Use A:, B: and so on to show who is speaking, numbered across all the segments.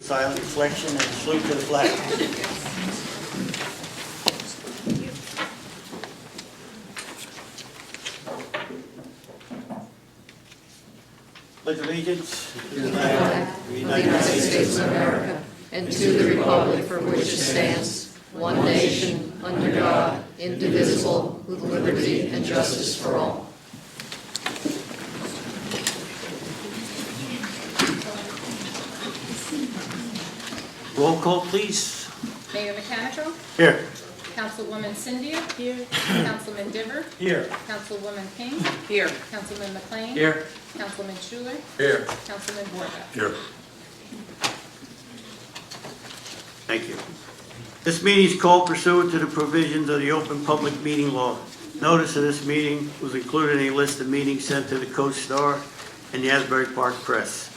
A: Silent reflection and salute to the flag. Pledge allegiance to the flag of the
B: United States of America, and to the republic for which it stands, one nation, under God, indivisible, with liberty and justice for all.
A: Roll call, please.
C: Mayor Mechanical,
A: Here.
C: Councilwoman Cynthia. Here. Councilman Diver.
A: Here.
C: Councilwoman King.
B: Here.
C: Councilman McLean.
A: Here.
C: Councilman Schuler.
D: Here.
C: Councilman Borba.
D: Here.
A: Thank you. This meeting is called pursuant to the provisions of the Open Public Meeting Law. Notice of this meeting was included in a list of meetings sent to the Coast Star and the Asbury Park Press,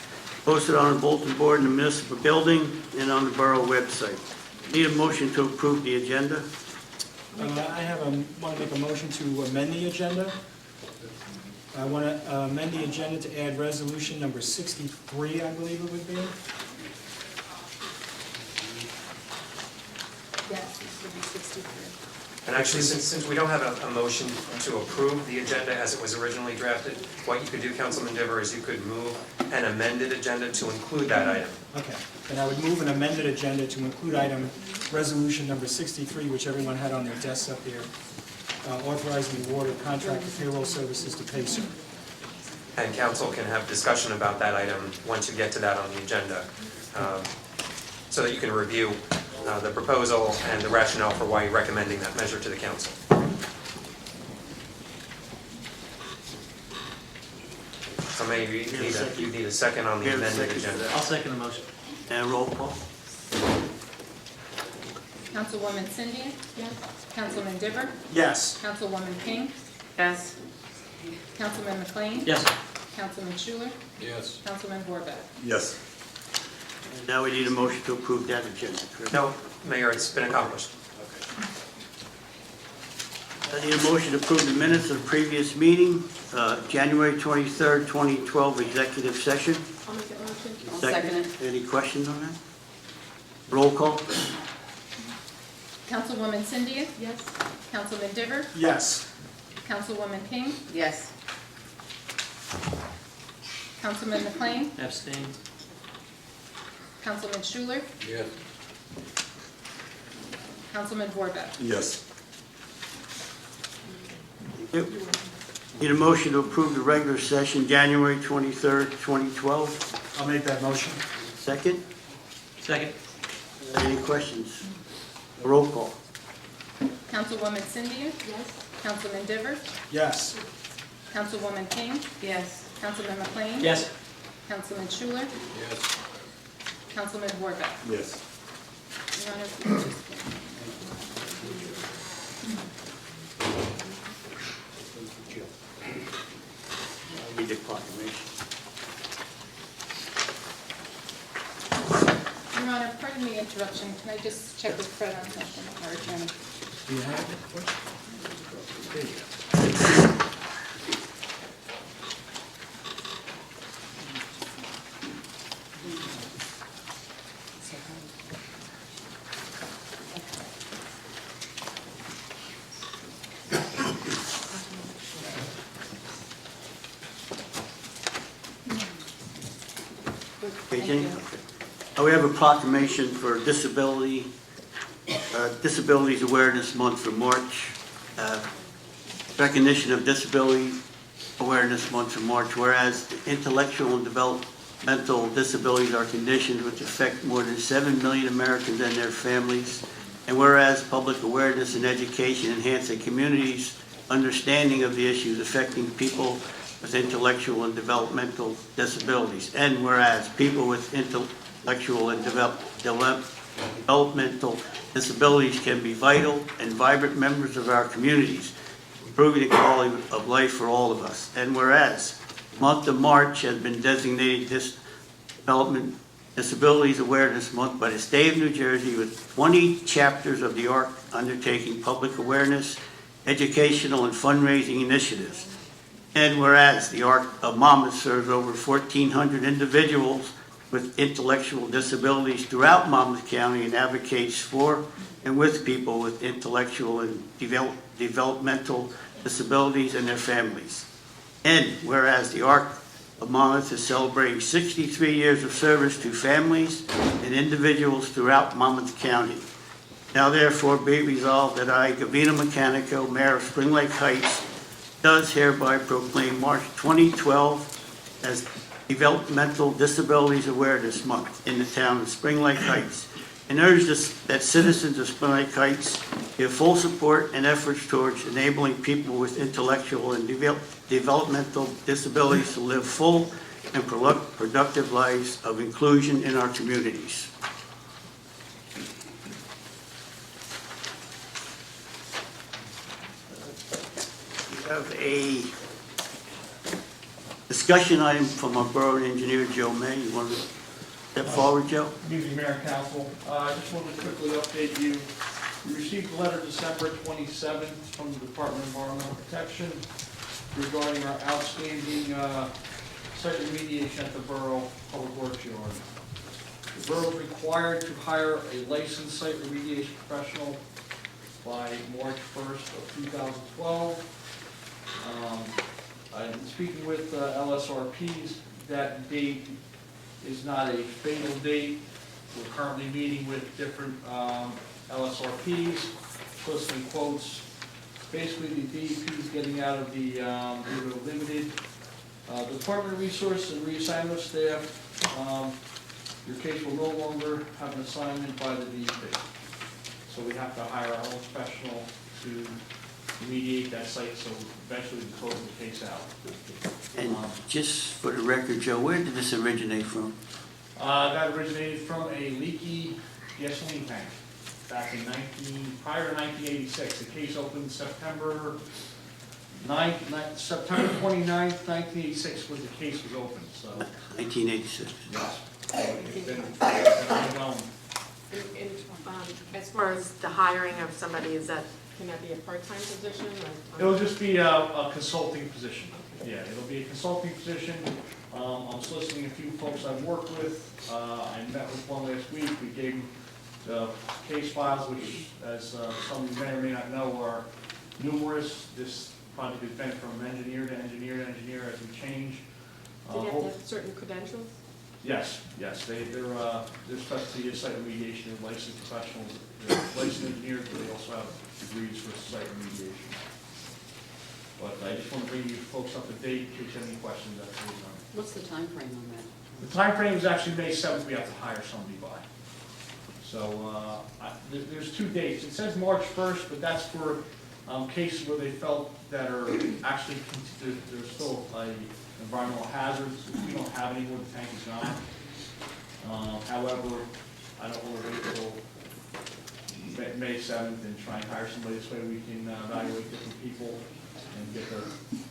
A: posted on the bulletin board in the municipal building and on the borough website. Need a motion to approve the agenda?
E: I want to make a motion to amend the agenda. I want to amend the agenda to add resolution number 63, I believe it would be.
C: Yes, this would be 63.
F: And actually, since we don't have a motion to approve the agenda as it was originally drafted, what you could do, Councilman Diver, is you could move an amended agenda to include that item.
E: Okay, then I would move an amended agenda to include item resolution number 63, which everyone had on their desks up here, authorizing the award of contract for payroll services to Pacer.
F: And council can have discussion about that item once you get to that on the agenda, so that you can review the proposal and the rationale for why you're recommending that measure to the council. So maybe you need a second on the amended agenda.
A: I'll second the motion. And roll call.
C: Councilwoman Cynthia. Yes. Councilman Diver.
E: Yes.
C: Councilwoman King.
B: Yes.
C: Councilman McLean.
A: Yes.
C: Councilman Schuler.
D: Yes.
C: Councilman Borba.
D: Yes.
A: Now we need a motion to approve that agenda, correct?
F: No, Mayor, it's been accomplished.
A: I need a motion to approve the minutes of the previous meeting, January 23rd, 2012 executive session.
C: I'll make that motion.
B: I'll second it.
A: Any questions on that? Roll call.
C: Councilwoman Cynthia. Yes. Councilman Diver.
E: Yes.
C: Councilwoman King.
B: Yes.
C: Councilman McLean.
A: Abstain.
C: Councilman Schuler.
D: Yes.
C: Councilman Borba.
D: Yes.
A: Need a motion to approve the regular session, January 23rd, 2012.
E: I'll make that motion.
A: Second?
B: Second.
A: Any questions? Roll call.
C: Councilwoman Cynthia. Yes. Councilman Diver.
E: Yes.
C: Councilwoman King.
B: Yes.
C: Councilman McLean.
A: Yes.
C: Councilman Schuler.
D: Yes.
C: Councilman Borba.
D: Yes.
C: Your Honor,
A: Need the proclamation.
C: Your Honor, pardon the interruption. Can I just check with Fred on something, our attorney?
E: Do you have it?
A: Okay, Jenny? We have a proclamation for Disabilities Awareness Month for March. Recognition of Disability Awareness Month for March, whereas intellectual and developmental disabilities are conditions which affect more than 7 million Americans and their families, and whereas public awareness and education enhance a community's understanding of the issues affecting people with intellectual and developmental disabilities, and whereas people with intellectual and developmental disabilities can be vital and vibrant members of our communities, improving the quality of life for all of us, and whereas the month of March has been designated Disabilities Awareness Month by the state of New Jersey, with 20 chapters of the ARC undertaking public awareness, educational, and fundraising initiatives. And whereas the ARC of Monmouth serves over 1,400 individuals with intellectual disabilities throughout Monmouth County and advocates for and with people with intellectual and developmental disabilities and their families. And whereas the Arc of Monmouth is celebrating 63 years of service to families and individuals throughout Monmouth County. Now therefore be resolved that I, Gavino Mechanico, Mayor of Spring Lake Heights, does hereby proclaim March 2012 as Developmental Disabilities Awareness Month in the town of Spring Lake Heights, and urge that citizens of Spring Lake Heights give full support and efforts towards enabling people with intellectual and developmental disabilities to live full and productive lives of inclusion in our communities. We have a discussion item from our Borough Engineer, Joe May. You want to step forward, Joe?
D: Good evening, Mayor and Council. I just wanted to quickly update you. We received a letter December 27th from the Department of Environmental Protection regarding our outstanding site remediation at the Borough Public Works Yard. The Borough is required to hire a licensed site remediation professional by March 1st of 2012. I'm speaking with LSRPs. That date is not a fatal date. We're currently meeting with different LSRPs, soliciting quotes. Basically, the DEP is getting out of the limited Department of Resource and reassignment staff. Your case will no longer have an assignment by the DEP. So we have to hire our own professional to remediate that site, so eventually we close the case out.
A: And just for the record, Joe, where did this originate from?
D: That originated from a leaky gasoline tank back in prior to 1986. The case opened September 29th, 1986 was the case was opened, so.
A: 1986.
D: Yes. It's been ongoing.
G: As far as the hiring of somebody, can that be a part-time position?
D: It'll just be a consulting position. Yeah, it'll be a consulting position. I'm soliciting a few folks I've worked with. I met with one last week. We gave them the case files, which, as some of you may or may not know, are numerous. This project has been from engineer to engineer to engineer as we change.
G: Do they have certain credentials?
D: Yes. Their specialty is site remediation. They're licensed professionals. They're licensed engineers, but they also have degrees for site remediation. But I just want to bring you folks up to date in case you have any questions after the time.
B: What's the time frame on that?
D: The time frame is actually May 7th. We have to hire somebody by. So there's 2 dates. It says March 1st, but that's for cases where they felt that are actually there's still an environmental hazard. We don't have any more. The tank is gone. However, I don't want to wait until May 7th and try and hire somebody. This way we can evaluate different people and get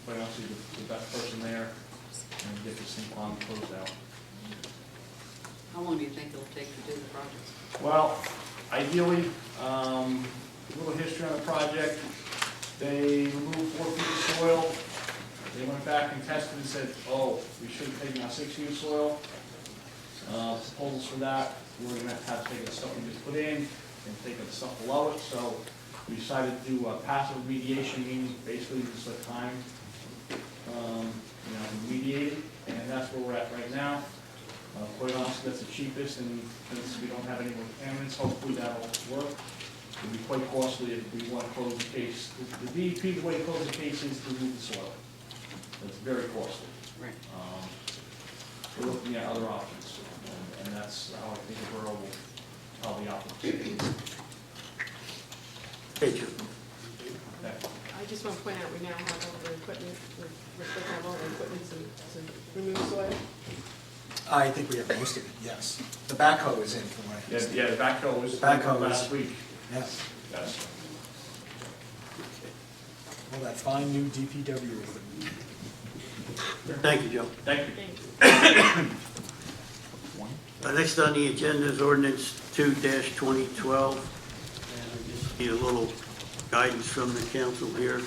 D: quite honestly, the best person there and get this thing closed out.
B: How long do you think it'll take to do the project?
D: Well, ideally, a little history on the project. They removed 4 feet of soil. They went back and tested and said, oh, we should have taken out 6 feet of soil. Proposals for that. We're going to have to take the stuff we just put in and take the stuff below it. So we decided to do passive remediation, meaning basically just let time remediate it. And that's where we're at right now. Quite honestly, that's the cheapest, and since we don't have any more contaminants, hopefully that'll work. It'll be quite costly if we want to close the case. The DEP, the way to close the case is to remove the soil. It's very costly.
B: Right.
D: We're looking at other options, and that's how I think the borough will probably operate.
A: Thank you.
D: Okay.
G: I just want to point out, we now have all the equipment, we're supposed to have all the equipment to remove soil.
E: I think we have most of it, yes. The backhoe is in from what I
D: Yeah,
E: understand.
D: the backhoe was
E: Backhoe
D: last
E: is-
D: week.
E: Yes.
D: Yes.
E: Well, that fine new DPW equipment.
A: Thank you, Joe.
D: Thank you.
G: Thank you.
A: Next on the agenda is ordinance 2-2012. And I just need a little guidance from the council here.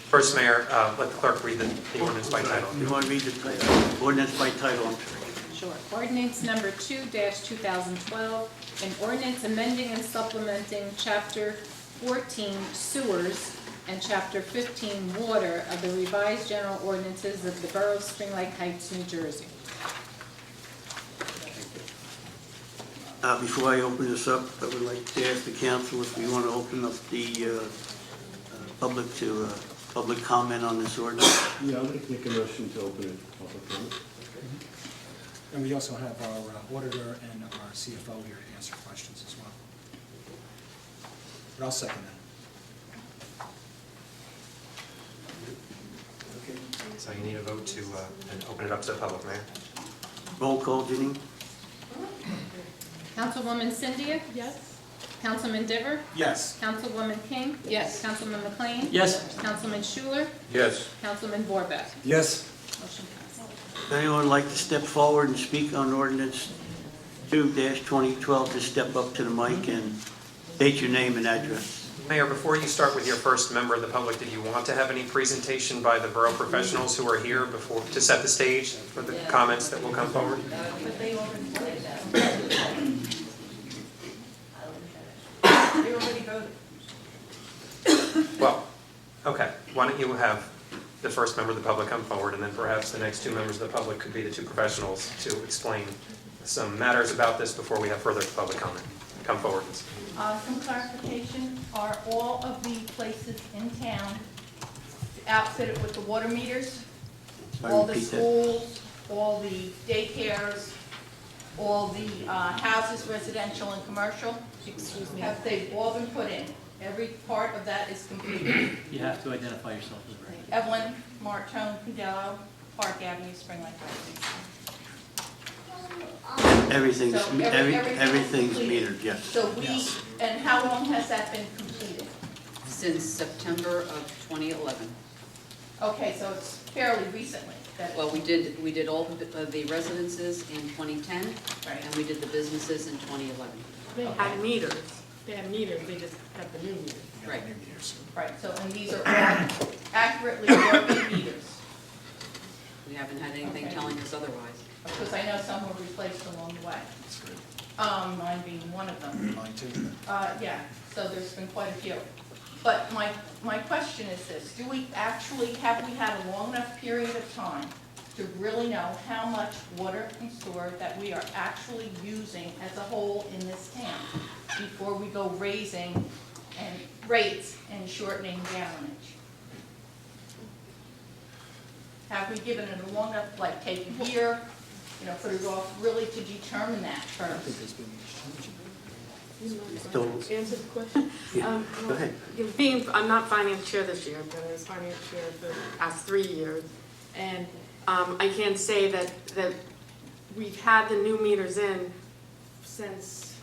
F: First, Mayor, let the clerk read the ordinance by title.
A: You want to read the title? Ordinance by title, I'm sorry.
C: Sure. Ordinance number 2-2012, an ordinance amending and supplementing Chapter 14 Sewers and Chapter 15 Water of the revised general ordinances of the Borough of Spring Lake Heights, New Jersey.
A: Before I open this up, I would like to ask the council if we want to open up the public to public comment on this ordinance.
H: Yeah, I'd like to make a motion to open it to public comment.
E: And we also have our auditor and our CFO here to answer questions as well. But I'll second that.
F: So you need a vote to open it up to the public, Mayor.
A: Roll call, Janine?
C: Councilwoman Cynthia?
G: Yes.
C: Councilman Diver?
E: Yes.
C: Councilwoman King?
B: Yes.
C: Councilman McLean?
E: Yes.
C: Councilman Schuler?
H: Yes.
C: Councilman Borbeck?
E: Yes.
C: Motion passes.
A: Would anyone like to step forward and speak on ordinance 2-2012, to step up to the mic and state your name and address?
F: Mayor, before you start with your first member of the public, did you want to have any presentation by the borough professionals who are here before, to set the stage for the comments that will come forward? Well, okay, why don't you have the first member of the public come forward, and then perhaps the next two members of the public could be the two professionals to explain some matters about this before we have further public comment. Come forward, please.
I: Some clarification, are all of the places in town outfitted with the water meters?
A: Sorry,
I: All the
A: repeat that.
I: schools, all the daycares, all the houses, residential and commercial?
G: Excuse me.
I: Have they all been put in? Every part of that is completed?
J: You have to identify yourself as a resident.
I: Evelyn Martone Condello, Park Avenue, Spring Lake Heights.
A: Everything's,
I: So everything's
A: everything's
I: completed.
A: metered, yes.
I: So and how long has that been completed?
B: Since September of 2011.
I: Okay, so it's fairly recently that it's.
B: Well, we did all the residences in 2010,
I: Right.
B: and we did the businesses in 2011.
G: They had meters. They had meters, they just got the new meters.
B: Right.
I: Right, so, and these are all accurately working meters,
B: We haven't had anything
I: Okay.
B: telling us otherwise.
I: because I know some were replaced along the way.
E: That's good.
I: Mine being one of them.
E: Mine too.
I: Yeah, so there's been quite a few. But my question is this, have we had a long enough period of time to really know how much water and sewer that we are actually using as a whole in this town before we go raising and rates and shortening gallonage? Have we given it a long enough, like take a year, put it off really to determine that
E: I think
I: first?
E: there's been much changing.
A: Don't-
G: Answer the question?
A: Yeah, go ahead.
G: I'm not finance chair this year, but I was finance chair for the past 3 years. And I can say that we've had the new meters in since,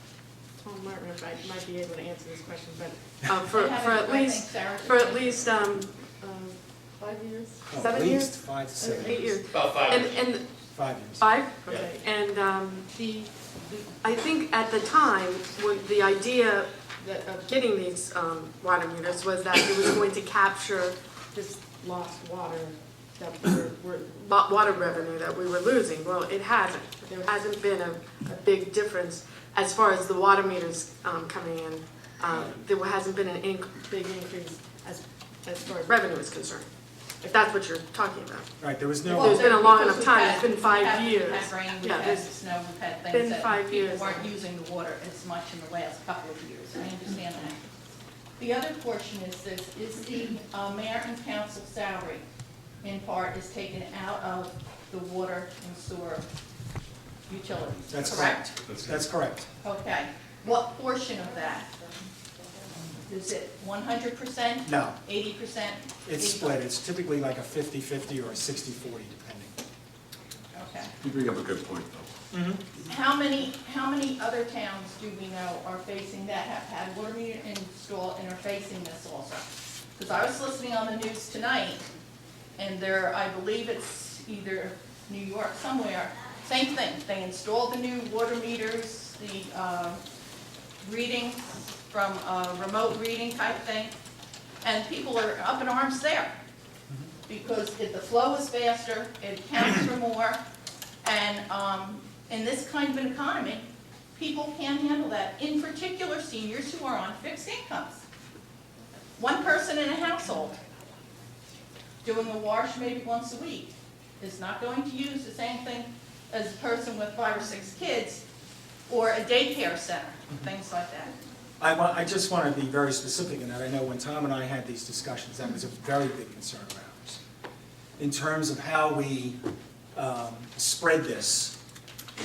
G: Tom Martin might be able to answer this question, but for at least 5 years,
E: Oh,
G: 7 years?
E: At least 5 to 7
G: 8 years.
H: About 5 years.
G: And
E: 5 years.
G: 5? Okay. And I think at the time, when the idea of getting these water meters was that it was going to capture this lost water, water revenue that we were losing. Well, it hasn't. There hasn't been a big difference as far as the water meters coming in. There hasn't been a big increase as far as revenue is concerned, if that's what you're talking about.
E: Right, there was
G: There's
E: no,
G: been a long enough time. It's been 5 years.
I: We've had rain, we've
G: Yeah,
I: had
G: there's
I: snow, we've had
G: been
I: things that
G: 5
I: people
G: years.
I: weren't using the water as much in the last couple of years. I understand that. The other portion is this, is the mayor and council salary, in part, is taken out of the water and sewer utilities,
E: that's
I: correct?
E: correct. That's correct.
I: Okay. What portion of that? Is it 100%?
E: No,
I: 80%?
E: it's split. It's typically like a 50-50 or a 60-40 depending.
I: Okay.
H: You bring up a good point, though.
I: How many other towns do we know are facing that, have had water meter installed and are facing this also? Because I was listening on the news tonight, and there, I believe it's either New York, somewhere, same thing. They installed the new water meters, the readings from remote reading type thing, and people are up in arms there. Because if the flow is faster, it counts for more, And in this kind of an economy, people can't handle that, in particular seniors who are on fixed incomes. One person in a household doing a wash maybe once a week is not going to use the same thing as a person with 5 or 6 kids or a daycare center, things like that.
E: I just want to be very specific in that. I know when Tom and I had these discussions, that was a very big concern of ours. In terms of how we spread this,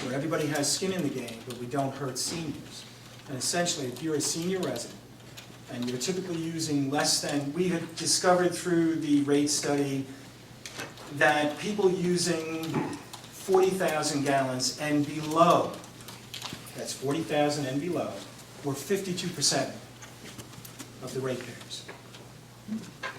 E: where everybody has skin in the game, but we don't hurt seniors. And essentially, if you're a senior resident, and you're typically using less than, we have discovered through the rate study that people using 40,000 gallons and below, that's 40,000 and below, were 52% of the ratepayers.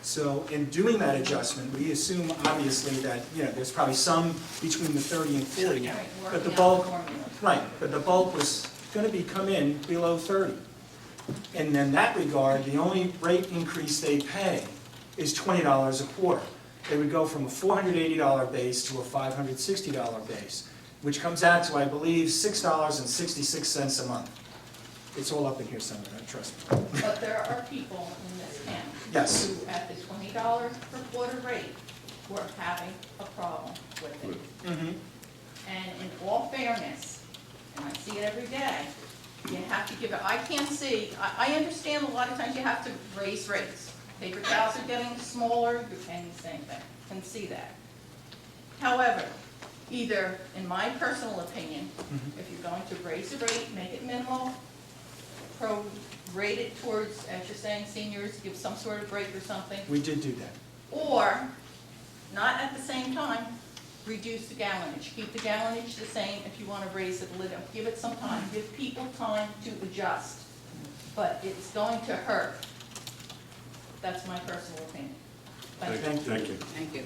E: So in doing that adjustment, we assume obviously that, there's probably some between the 30 and 40,
I: Right,
E: but the
I: working out
E: bulk,
I: the formula.
E: right, but the bulk was going to come in below 30. And in that regard, the only rate increase they pay is $20 a quarter. They would go from a $480 base to a $560 base, which comes out to, I believe, $6.66 a month. It's all up in here somewhere, trust me.
I: But there are people in this town
E: Yes.
I: who, at the $20 per quarter rate, who are having a problem with it.
E: Mhm.
I: And in all fairness, and I see it every day, you have to give it, I can't see, I understand a lot of times you have to raise rates. Paper towels are getting smaller, you're paying the same thing, can see that. However, either, in my personal opinion, if you're going to raise the rate, make it minimal, rate it towards, as you're saying, seniors, give some sort of break or something,
E: We did do that.
I: or, not at the same time, reduce the gallonage. Keep the gallonage the same if you want to raise it a little. Give it some time. Give people time to adjust. But it's going to hurt. That's my personal opinion. Thank you.
H: Thank you.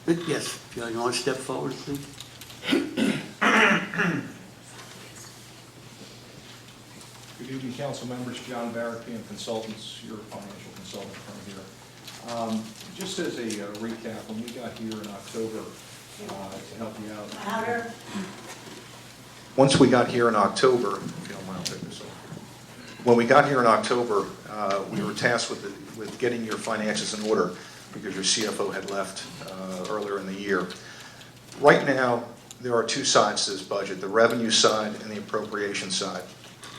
B: Thank you.
A: Yes, if you want to step forward, please.
K: Good evening, council members. John Barrett, PM Consultants, your financial consultant firm here. Just as a recap, when we got here in October, to help you out.
I: Louder.
K: Once we got here in October, if you don't mind, I'll take this off. When we got here in October, we were tasked with getting your finances in order because your CFO had left earlier in the year. Right now, there are two sides to this budget, the revenue side and the appropriation side.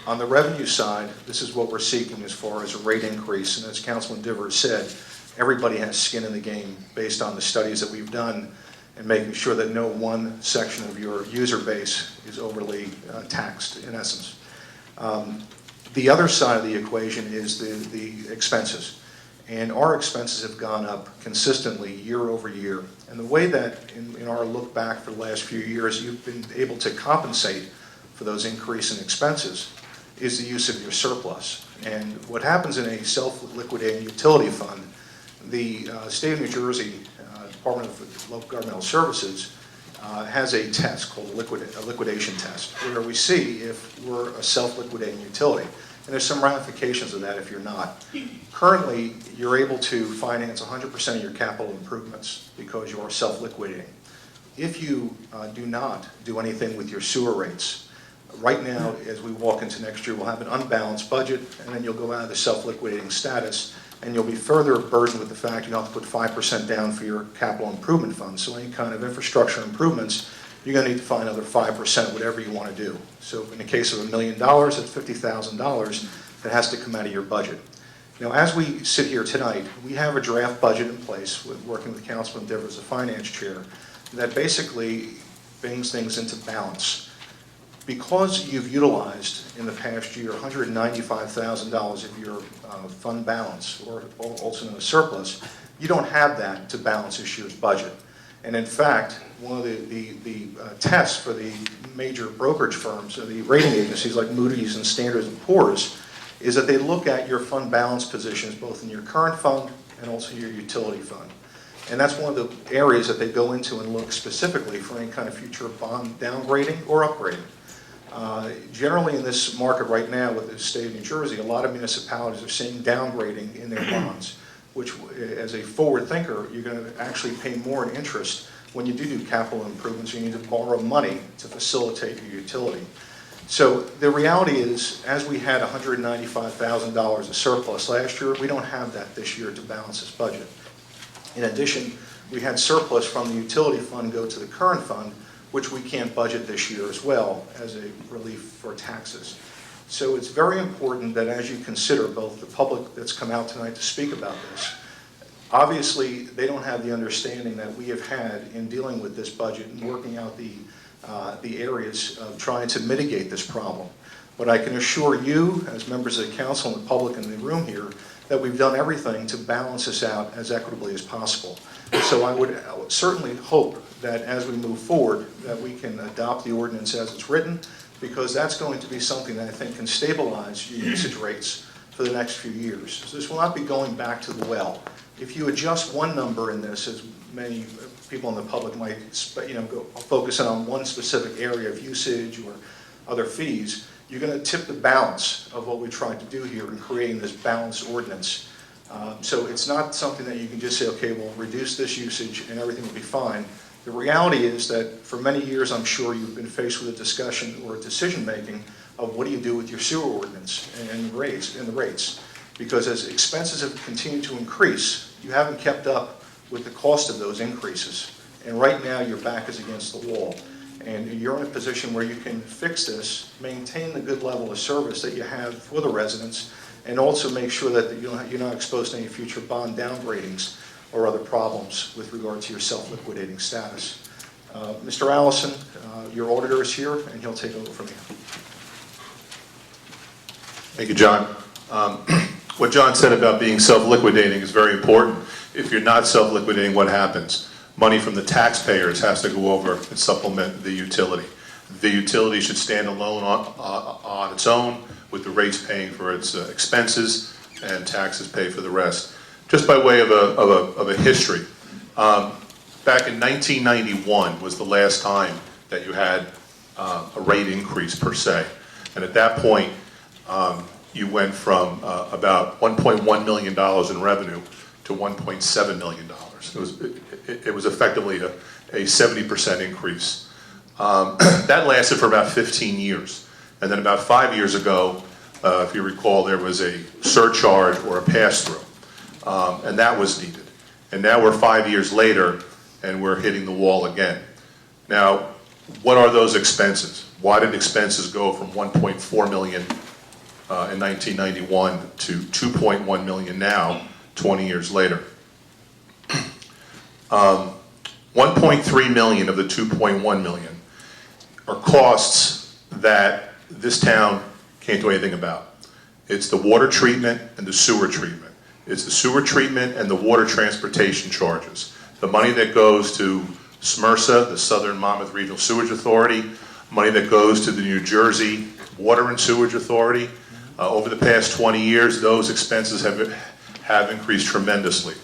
K: On the revenue side, this is what we're seeking as far as a rate increase, and as Councilman Divers said, everybody has skin in the game based on the studies that we've done and making sure that no one section of your user base is overly taxed, in essence. The other side of the equation is the expenses. And our expenses have gone up consistently year over year. And the way that, in our look back for the last few years, you've been able to compensate for those increase in expenses is the use of your surplus. And what happens in a self-liquidating utility fund, the state of New Jersey Department of Local Governmental Services has a test called a liquidation test, where we see if we're a self-liquidating utility. And there's some ramifications of that if you're not. Currently, you're able to finance 100% of your capital improvements because you are self-liquidating. If you do not do anything with your sewer rates, right now, as we walk into next year, we'll have an unbalanced budget, and then you'll go out of the self-liquidating status, and you'll be further burdened with the fact you don't have to put 5% down for your capital improvement fund. So any kind of infrastructure improvements, you're going to need to find another 5%, whatever you want to do. So in the case of $1 million, that's $50,000 that has to come out of your budget. Now, as we sit here tonight, we have a draft budget in place, working with Councilman Divers, the finance chair, that basically brings things into balance. Because you've utilized in the past year $195,000 of your fund balance, or also known as surplus, you don't have that to balance this year's budget. And in fact, one of the tests for the major brokerage firms, the rating agencies like Moody's and Standard & Poor's, is that they look at your fund balance positions both in your current fund and also your utility fund. And that's one of the areas that they go into and look specifically for any kind of future bond downgrading or upgrading. Generally in this market right now with the state of New Jersey, a lot of municipalities are seeing downgrading in their bonds, which as a forward thinker, you're going to actually pay more in interest when you do capital improvements, you need to borrow money to facilitate your utility. So the reality is, as we had $195,000 of surplus last year, we don't have that this year to balance this budget. In addition, we had surplus from the utility fund go to the current fund, which we can't budget this year as well as a relief for taxes. So it's very important that as you consider both the public that's come out tonight to speak about this, obviously they don't have the understanding that we have had in dealing with this budget and working out the areas of trying to mitigate this problem. But I can assure you, as members of the council and the public in the room here, that we've done everything to balance this out as equitably as possible. So I would certainly hope that as we move forward, that we can adopt the ordinance as it's written, because that's going to be something that I think can stabilize your usage rates for the next few years. So this will not be going back to the well. If you adjust one number in this, as many people in the public might go focus on one specific area of usage or other fees, you're going to tip the balance of what we tried to do here in creating this balanced ordinance. So it's not something that you can just say, okay, we'll reduce this usage and everything will be fine. The reality is that for many years, I'm sure you've been faced with a discussion or a decision-making of what do you do with your sewer ordinance and the rates. Because as expenses have continued to increase, you haven't kept up with the cost of those increases. And right now, your back is against the wall. And you're in a position where you can fix this, maintain the good level of service that you have for the residents, and also make sure that you're not exposed to any future bond downgradings or other problems with regard to your self-liquidating status. Mr. Allison, your auditor is here, and he'll take over from you.
L: Thank you, John. What John said about being self-liquidating is very important. If you're not self-liquidating, what happens? Money from the taxpayers has to go over and supplement the utility. The utility should stand alone on its own, with the rates paying for its expenses and taxes pay for the rest. Just by way of a history, back in 1991 was the last time that you had a rate increase per se. And at that point, you went from about $1.1 million in revenue to $1.7 million. It was effectively a 70% increase. That lasted for about 15 years. And then about 5 years ago, if you recall, there was a surcharge or a pass-through. And that was needed. And now we're 5 years later, and we're hitting the wall again. Now, what are those expenses? Why did expenses go from 1.4 million in 1991 to 2.1 million now, 20 years later? 1.3 million of the 2.1 million are costs that this town can't do anything about. It's the water treatment and the sewer treatment. It's the sewer treatment and the water transportation charges. The money that goes to SMRSA, the Southern Monmouth Regional Sewage Authority, money that goes to the New Jersey Water and Sewage Authority. Over the past 20 years, those expenses have increased tremendously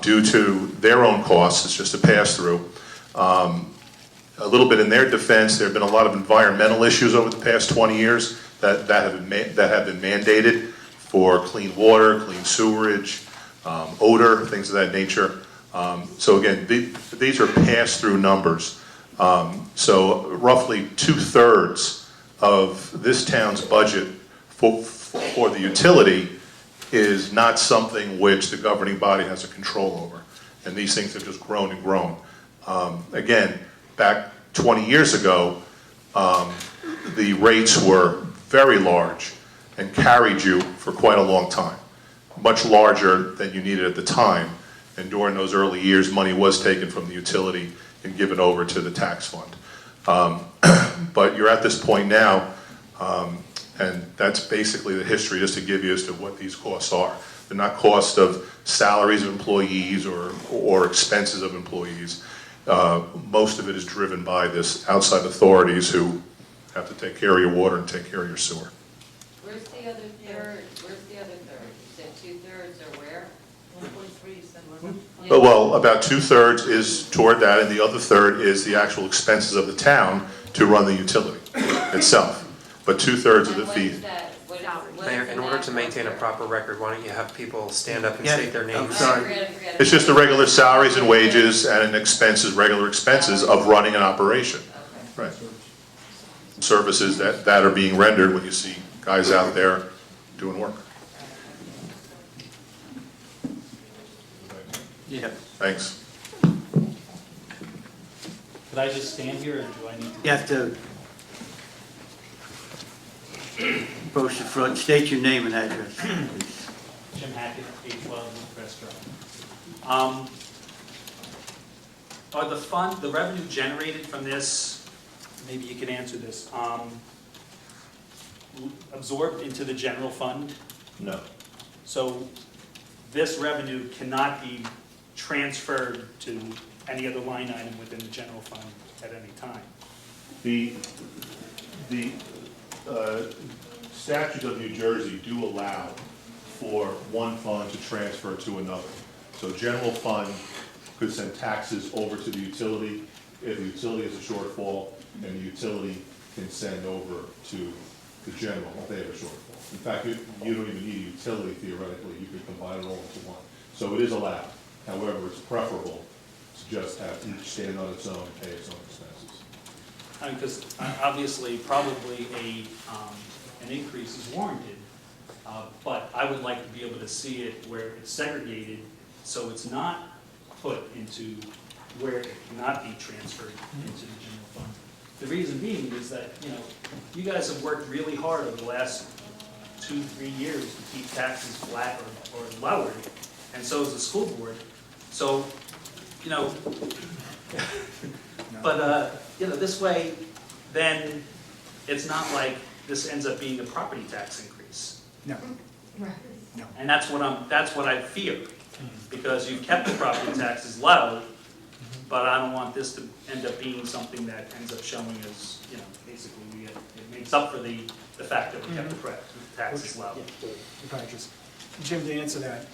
L: due to their own costs. It's just a pass-through. A little bit in their defense, there have been a lot of environmental issues over the past 20 years that have been mandated for clean water, clean sewerage, odor, things of that nature. So again, these are pass-through numbers. So roughly 2/3 of this town's budget for the utility is not something which the governing body has a control over. And these things have just grown and grown. Again, back 20 years ago, the rates were very large and carried you for quite a long time, much larger than you needed at the time. And during those early years, money was taken from the utility and given over to the tax fund. But you're at this point now, and that's basically the history, just to give you as to what these costs are. They're not costs of salaries of employees or expenses of employees. Most of it is driven by this outside authorities who have to take care of your water and take care of your sewer.
B: Where's the other third? Where's the other third? You said 2/3 or where?
I: 1.3, you said, wasn't it?
L: But, well, about 2/3 is toward that, and the other third is the actual expenses of the town to run the utility itself. But 2/3 of the fee.
F: Mayor, in order to maintain a proper record, why don't you have people stand up and
A: Yeah,
F: state their
A: I'm
F: names?
A: sorry.
L: It's just the regular salaries and wages and expenses, regular expenses of running an operation. Right. Services that are being rendered when you see guys out there doing work.
A: Yeah,
L: Thanks.
J: Could I just stand here, or do I need to?
A: you have to approach the front, state your name and address, please.
J: Jim Hackett, 812 Crest Drive. Are the revenue generated from this, maybe you can answer this, absorbed into the general fund?
L: No.
J: So this revenue cannot be transferred to any other line item within the general fund at any time?
L: The statutes of New Jersey do allow for one fund to transfer to another. So general fund could send taxes over to the utility if the utility has a shortfall, and the utility can send over to the general if they have a shortfall. In fact, you don't even need a utility theoretically, you could combine it all into one. So it is allowed. However, it's preferable to just have each stand on its own and pay its own expenses.
J: I mean, because obviously, probably an increase is warranted, but I would like to be able to see it where it's segregated, so it's not put into where it cannot be transferred into the general fund. The reason being is that, you guys have worked really hard over the last 2-3 years to keep taxes flat or lowered, and so has the school board. So, but, this way, then it's not like this ends up being a property tax increase.
E: No,
J: And that's what I fear, because you've kept the property taxes low, but I don't want this to end up being something that ends up showing as, basically it makes up for the fact that we kept the taxes low.
E: if I just, Jim, to answer that,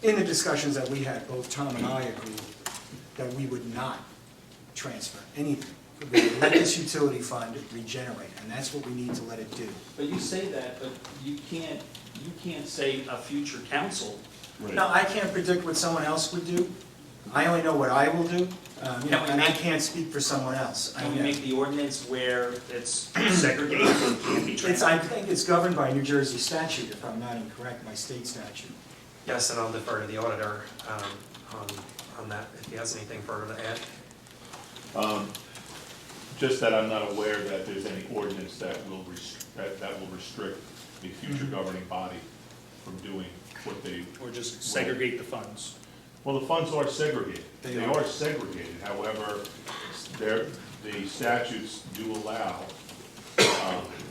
E: in the discussions that we had, both Tom and I agreed that we would not transfer anything. We would let this utility fund regenerate, and that's what we need to let it do.
J: But you say that, but you can't say a future council.
E: No, I can't predict what someone else would do. I only know what I will do, and I can't speak for someone else.
J: Can we make the ordinance where it's segregated and can't be
E: I
J: transferred?
E: think it's governed by New Jersey statute, if I'm not incorrect, by state statute.
F: Yes, and I'll defer to the auditor on that, if he has anything further to add.
L: Just that I'm not aware that there's any ordinance that will restrict a future governing body from doing what they.
J: Or just segregate the funds?
L: Well, the funds are segregated.
E: They
L: are segregated, however, the statutes do allow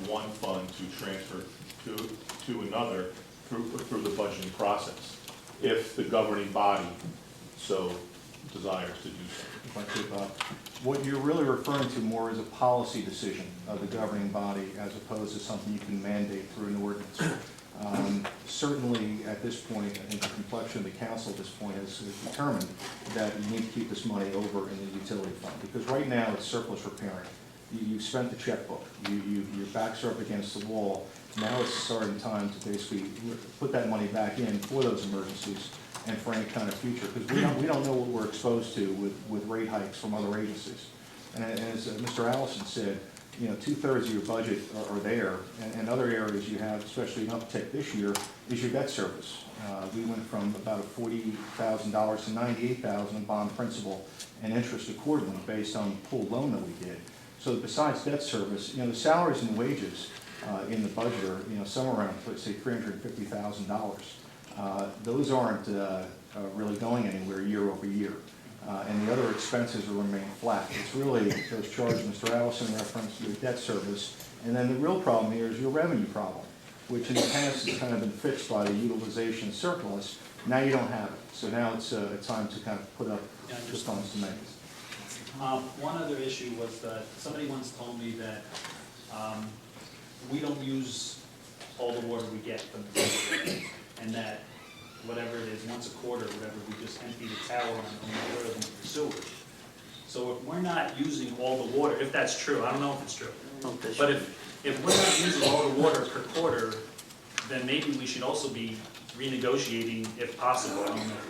L: one fund to transfer to another through the budgeting process, if the governing body so desires to do so.
M: If I could, what you're really referring to more is a policy decision of the governing body as opposed to something you can mandate through an ordinance. Certainly, at this point, I think the complexion of the council at this point has determined that you need to keep this money over in the utility fund, because right now it's surplus repairing. You've spent the checkbook, your backs are up against the wall. Now it's starting time to basically put that money back in for those emergencies and for any kind of future, because we don't know what we're exposed to with rate hikes from other agencies. And as Mr. Allison said, 2/3 of your budget are there, and other areas you have, especially an uptick this year, is your debt service. We went from about $40,000 to $98,000 in bond principal and interest accordingly based on the pooled loan that we did. So besides debt service, the salaries and wages in the budget are, somewhere around, let's say, $350,000. Those aren't really going anywhere year over year. And the other expenses will remain flat. It's really those charges Mr. Allison referenced, your debt service, and then the real problem here is your revenue problem, which in the past has kind of been fixed by the utilization surplus. Now you don't have it. So now it's time to kind of put up the funds to make it.
J: One other issue was that somebody once told me that we don't use all the water we get from the state, and that whatever it is, once a quarter, whatever, we just empty the tower and throw it into the sewers. So if we're not using all the water, if that's true, I don't know if it's true, but if we're not using all the water per quarter, then maybe we should also be renegotiating, if possible, I don't know if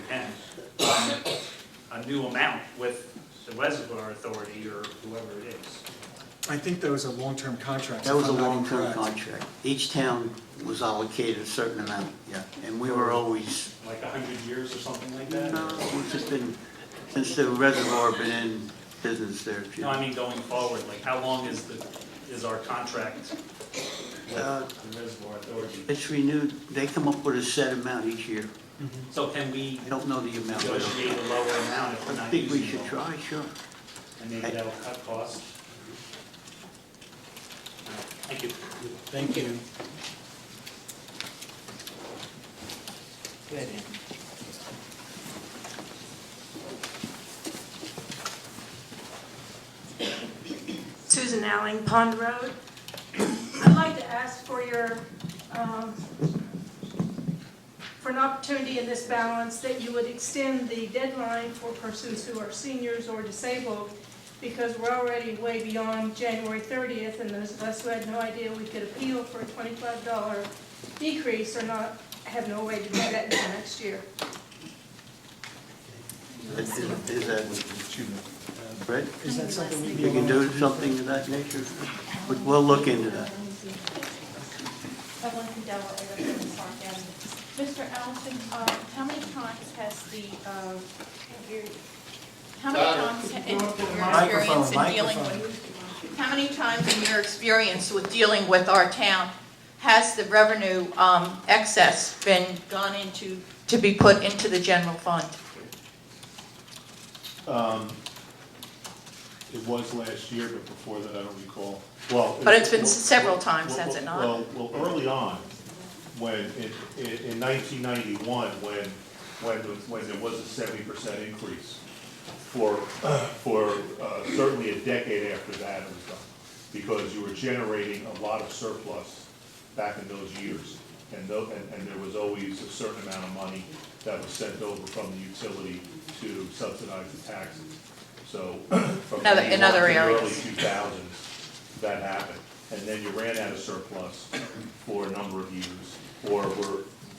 J: we can, a new amount with the Reservoir Authority or whoever it is.
E: I think those are long-term contracts.
A: That was
E: if
A: a
E: I'm not
A: long-term
E: incorrect.
A: contract. Each town was allocated a certain amount, yeah, and we were always,
J: Like 100 years or something like that?
A: no, it's just been, since the reservoir been in business there.
J: No, I mean going forward, like how long is our contract with
A: Uh,
J: the Reservoir Authority?
A: It's renewed, they come up with a set amount each year.
J: So can we
A: I don't know the amount.
J: negotiate a lower amount if we're
A: I
J: not
A: think we
J: using
A: should
J: it all?
A: try, sure.
J: And maybe that'll cut costs? Thank you.
E: Thank you. Go ahead, Ann.
N: Susan Alling, Pond Road. I'd like to ask for your, for an opportunity in this balance that you would extend the deadline for persons who are seniors or disabled, because we're already way beyond January 30th, and those of us who had no idea we could appeal for a $25 decrease or not, have no way to do that until next year.
A: Is that, Fred?
E: Is that something we'd be
A: You can
E: able
A: do something of that nature? We'll look into that.
I: Evelyn Cadell, Park Avenue. Mr. Allison, how many times has the, how many times in your experience in dealing with, how many times in your experience with dealing with our town has the revenue excess been gone into, to be put into the general fund?
H: It was last year, but before that, I don't recall. Well,
I: But it's been several times, has it not?
L: Well, early on, when, in 1991, when there was a 70% increase, for certainly a decade after that it was done, because you were generating a lot of surplus back in those years, and there was always a certain amount of money that was sent over from the utility to subsidize the taxes. So from
I: In other
L: the early
I: areas.
L: 2000s, that happened. And then you ran out of surplus for a number of years, or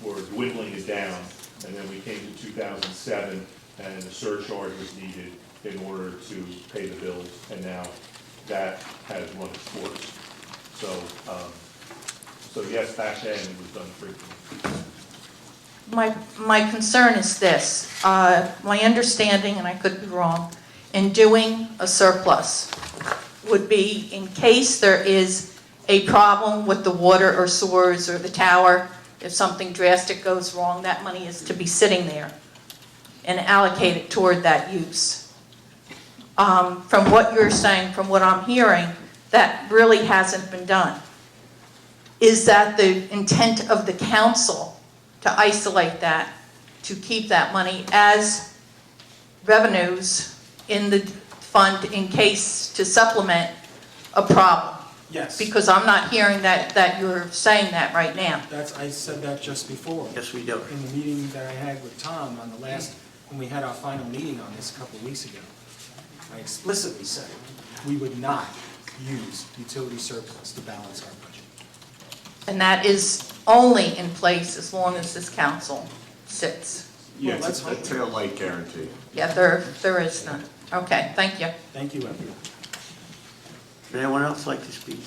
L: were dwindling it down. And then we came to 2007, and a surcharge was needed in order to pay the bills. And now that has run its course. So yes, back then it was done frequently.
I: My concern is this. My understanding, and I could be wrong, in doing a surplus would be in case there is a problem with the water or sewers or the tower, if something drastic goes wrong, that money is to be sitting there and allocated toward that use. From what you're saying, from what I'm hearing, that really hasn't been done. Is that the intent of the council to isolate that, to keep that money as revenues in the fund in case to supplement a problem?
E: Yes.
I: Because I'm not hearing that you're saying that right now.
E: I said that just before.
A: Yes, we do.
E: In the meeting that I had with Tom on the last, when we had our final meeting on this a couple of weeks ago, I explicitly said we would not use utility surplus to balance our budget.
I: And that is only in place as long as this council sits.
H: Yeah,
E: Well, let's
H: it's a
E: hope.
H: tail light guarantee.
I: Yeah, there is none. Okay, thank you.
E: Thank you, everyone.
A: Would anyone else like to speak?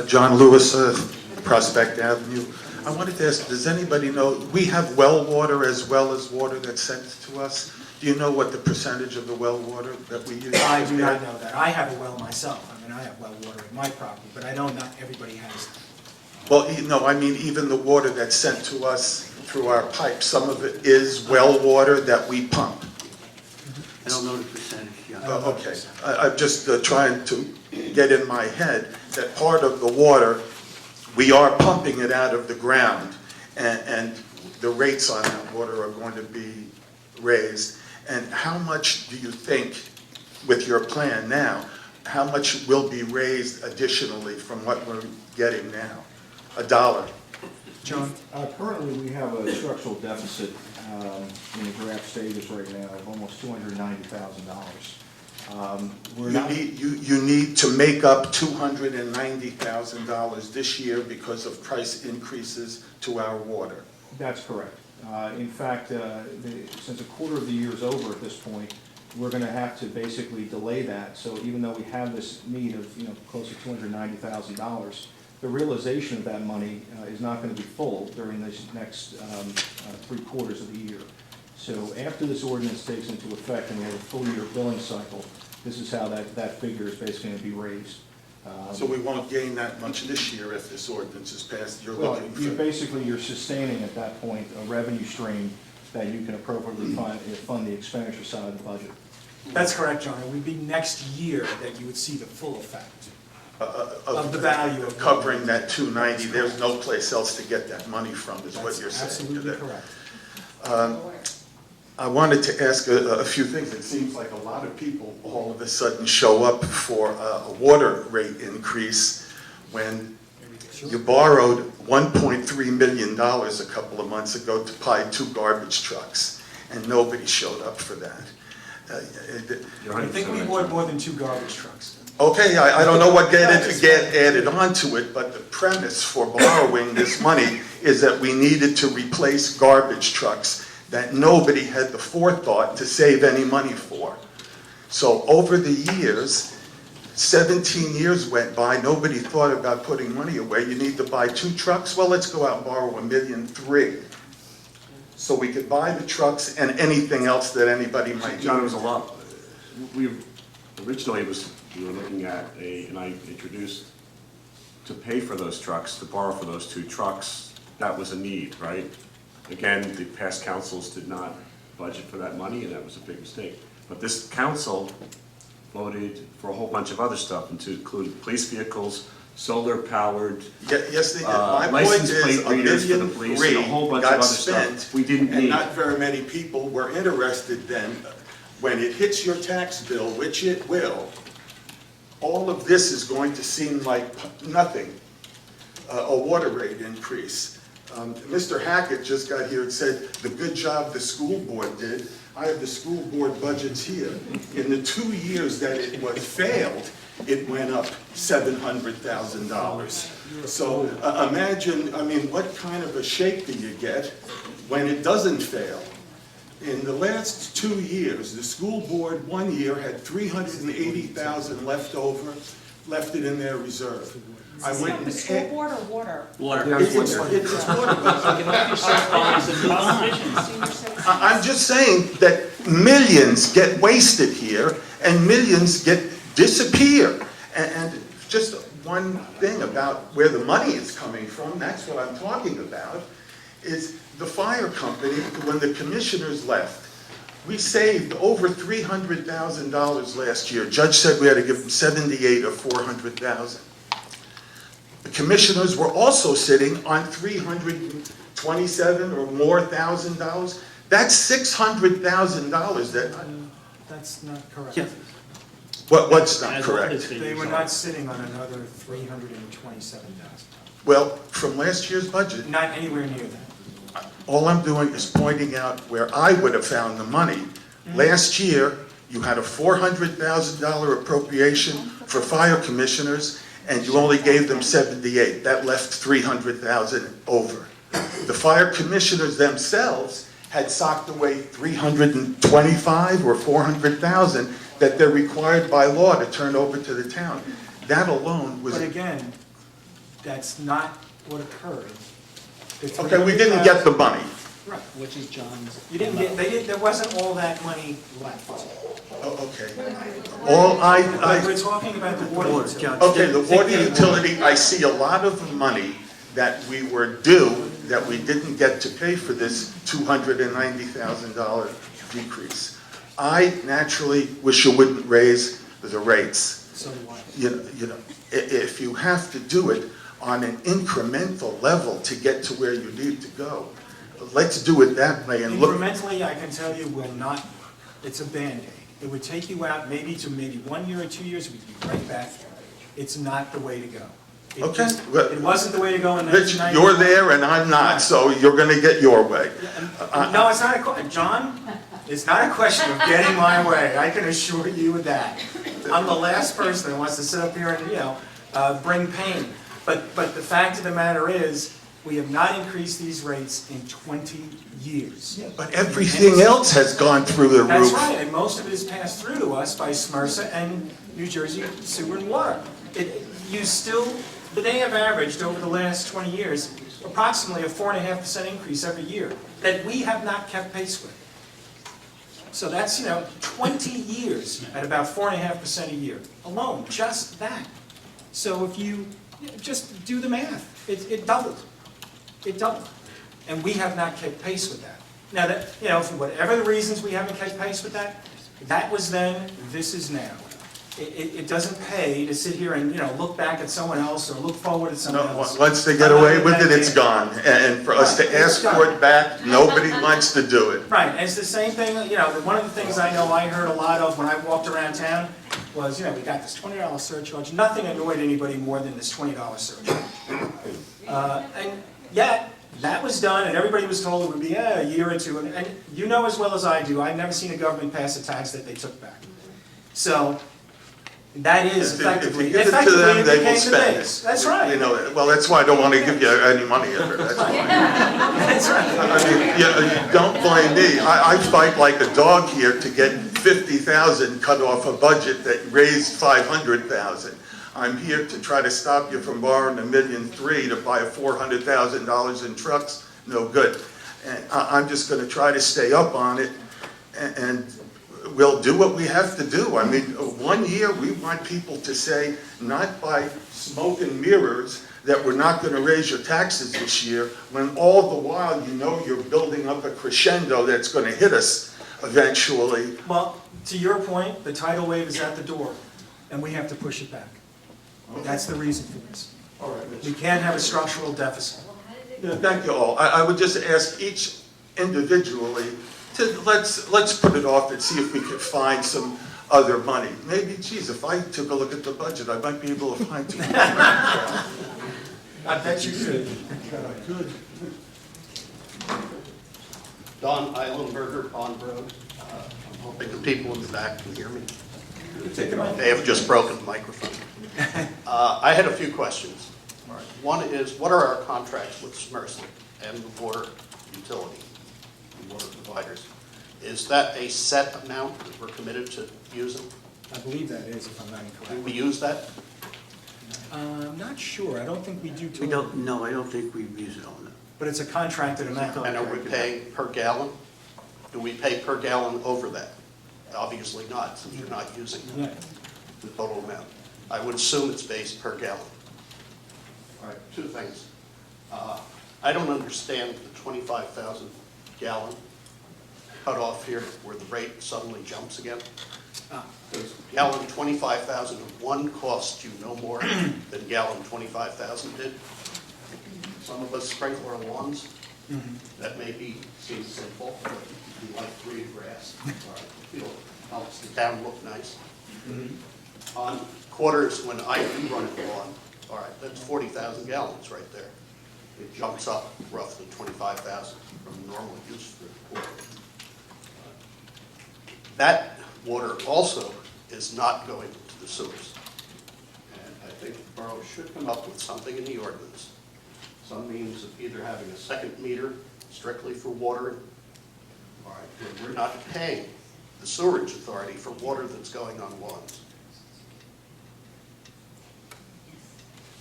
O: John Lewis, Prospect Avenue. I wanted to ask, does anybody know, we have well water as well as water that's sent to us? Do you know what the percentage of the well water that we use?
E: I do not know that. I have a well myself. I mean, I have well water in my property, but I know not everybody has that.
O: Well, no, I mean, even the water that's sent to us through our pipes, some of it is well water that we pump.
A: I don't know the percentage, yeah.
O: Okay, I'm just trying to get in my head that part of the water, we are pumping it out of the ground, and the rates on that water are going to be raised. And how much do you think, with your plan now, how much will be raised additionally from what we're getting now? $1?
E: John?
M: Currently, we have a structural deficit in the draft stages right now of almost $290,000. We're
O: You
M: not.
O: need to make up $290,000 this year because of price increases to our water.
M: That's correct. In fact, since a quarter of the year is over at this point, we're going to have to basically delay that. So even though we have this need of, close to $290,000, the realization of that money is not going to be full during this next 3 quarters of the year. So after this ordinance takes into effect and we have a full year billing cycle, this is how that figure is basically going to be raised.
O: So we won't gain that much this year if this ordinance is passed. You're
M: Well,
O: looking
M: you're sustaining at that point a revenue stream that you can appropriately fund the expenditure side of the budget.
E: That's correct, John. It would be next year that you would see the full effect
O: of
E: the value of
O: covering that 290. There's no place else to get that money from, is what you're saying.
E: Absolutely correct.
O: I wanted to ask a few things. It seems like a lot of people all of a sudden show up for a water rate increase when you borrowed $1.3 million a couple of months ago to buy 2 garbage trucks, and nobody showed up for that.
E: I think we bought more than 2 garbage trucks.
O: Okay, I don't know what get added onto it, but the premise for borrowing this money is that we needed to replace garbage trucks that nobody had the forethought to save any money for. So over the years, 17 years went by, nobody thought about putting money away. You need to buy 2 trucks? Well, let's go out and borrow $1.3 million. So we could buy the trucks and anything else that anybody might need.
P: John, it was a lot. Originally we were looking at and I introduced to pay for those trucks, to borrow for those 2 trucks. That was a need, right? Again, the past councils did not budget for that money, and that was a big mistake. But this council voted for a whole bunch of other stuff, to include police vehicles, solar-powered,
O: Yes, they did. My point
P: license
O: is,
P: plate readers for the
O: $1.3
P: police, and a whole bunch of
O: got
P: other
O: spent,
P: stuff we didn't
O: and
P: need.
O: not very many people were interested then. When it hits your tax bill, which it will, all of this is going to seem like nothing, a water rate increase. Mr. Hackett just got here and said the good job the school board did. I have the school board budgets here. In the 2 years that it was failed, it went up $700,000. So imagine, what kind of a shake do you get when it doesn't fail? In the last 2 years, the school board 1 year had $380,000 left over, left it in their reserve. I went and
C: the school board or water?
A: Water.
O: It's water, but I'm just saying that millions get wasted here and millions disappear. And just one thing about where the money is coming from, that's what I'm talking about, is the fire company, when the commissioners left, we saved over $300,000 last year. Judge said we had to give them 78 or 400,000. The commissioners were also sitting on $327 or more thousand dollars. That's $600,000 that.
E: That's not correct.
A: Yeah.
O: What's not correct?
E: They were not sitting on another $327,000.
O: Well, from last year's budget,
E: Not anywhere near that.
O: all I'm doing is pointing out where I would have found the money. Last year, you had a $400,000 appropriation for fire commissioners, and you only gave them 78. That left 300,000 over. The fire commissioners themselves had socked away 325 or 400,000 that they're required by law to turn over to the town. That alone was.
E: But again, that's not what occurred.
O: Okay, we didn't get the money.
E: Right. Which is John's. You didn't get, there wasn't all that money left.
O: Oh, okay.
E: We're talking about the water utility.
O: Okay, the water utility, I see a lot of money that we were due that we didn't get to pay for this $290,000 decrease. I naturally wish you wouldn't raise the rates.
E: So do I.
O: If you have to do it on an incremental level to get to where you need to go, let's do it that way and look.
E: Incrementally, I can tell you, will not, it's a Band-Aid. It would take you out maybe 1 year or 2 years, we'd be right back there. It's not the way to go.
O: Okay.
E: It wasn't the way to go in
O: Rich,
E: 1990.
O: you're there and I'm not, so you're gonna get your way.
E: No, it's not, John, It's not a question of getting my way, I can assure you of that. I'm the last person that wants to sit up here and, bring pain. But the fact of the matter is, we have not increased these rates in 20 years.
O: But everything else has gone through the
E: That's
O: roof.
E: right, and most of it is passed through to us by SMRSA and New Jersey Sewer and Water. But they have averaged over the last 20 years approximately a 4.5% increase every year that we have not kept pace with. So that's, 20 years at about 4.5% a year alone, just that. So if you just do the math, it doubled. It doubled. And we have not kept pace with that. Now, that, for whatever the reasons we haven't kept pace with that, that was then, this is now. It doesn't pay to sit here and, look back at someone else or look forward at someone
O: No,
E: else.
O: once they get away with it, it's gone. And for us to
E: Right,
O: ask
E: it's
O: for
E: gone.
O: it back, nobody wants to do it.
E: Right, and it's the same thing, one of the things I know I heard a lot of when I walked around town was, we got this $20 surcharge. Nothing annoyed anybody more than this $20 surcharge. And yet, that was done, and everybody was told it would be a year or two. And you know as well as I do, I've never seen a government pass a tax that they took back. So that is
O: If
E: effectively,
O: you give it to them, they will
E: became the
O: spend
E: base.
O: it.
E: That's right.
O: Well, that's why I don't want to give you any money ever. That's why.
E: That's right.
O: I mean, you don't blame me. I fight like a dog here to get 50,000 cut off a budget that raised 500,000. I'm here to try to stop you from borrowing $1.3 million to buy $400,000 in trucks. No good. And I'm just going to try to stay up on it, and we'll do what we have to do. I mean, 1 year we want people to say, not by smoke and mirrors, that we're not going to raise your taxes this year, when all the while you're building up a crescendo that's going to hit us eventually.
E: Well, to your point, the tidal wave is at the door, and we have to push it back. That's the reason for this.
O: All right, Mitch.
E: We can't have a structural deficit.
O: Yeah, thank you all. I would just ask each individually to, let's put it off and see if we could find some other money. Maybe, geez, if I took a look at the budget, I might be able to find some.
E: I bet you could.
O: I could.
Q: Don Eilenberger, Pond Road. I'm hoping the people in the back can hear me. They have just broken the microphone. I had a few questions. One is, what are our contracts with SMRSA and the water utility, the water providers? Is that a set amount that we're committed to using?
E: I believe that is, if I'm not
Q: Do
E: incorrect.
Q: we use that?
E: I'm not sure. I don't think we do.
A: We don't, no, I don't think we've used it on that.
E: But it's a contracted amount.
Q: And are we paying per gallon? Do we pay per gallon over that? Obviously not, since you're not using
E: Yeah.
Q: the total amount. I would assume it's based per gallon. All right, two things. I don't understand the 25,000 gallon cutoff here where the rate suddenly jumps again. Does gallon 25,001 cost you no more than gallon 25,000 did? Some of us sprinkle our lawns. That may seem simple, but you like green grass. It helps the town look nice. On quarters, when I do run a lawn, all right, that's 40,000 gallons right there. It jumps up roughly 25,000 from normal use for the quarter. That water also is not going to the sewers. And I think the borough should come up with something in the ordinance. Some means of either having a second meter strictly for water. All right, we're not paying the sewerage authority for water that's going on lawns.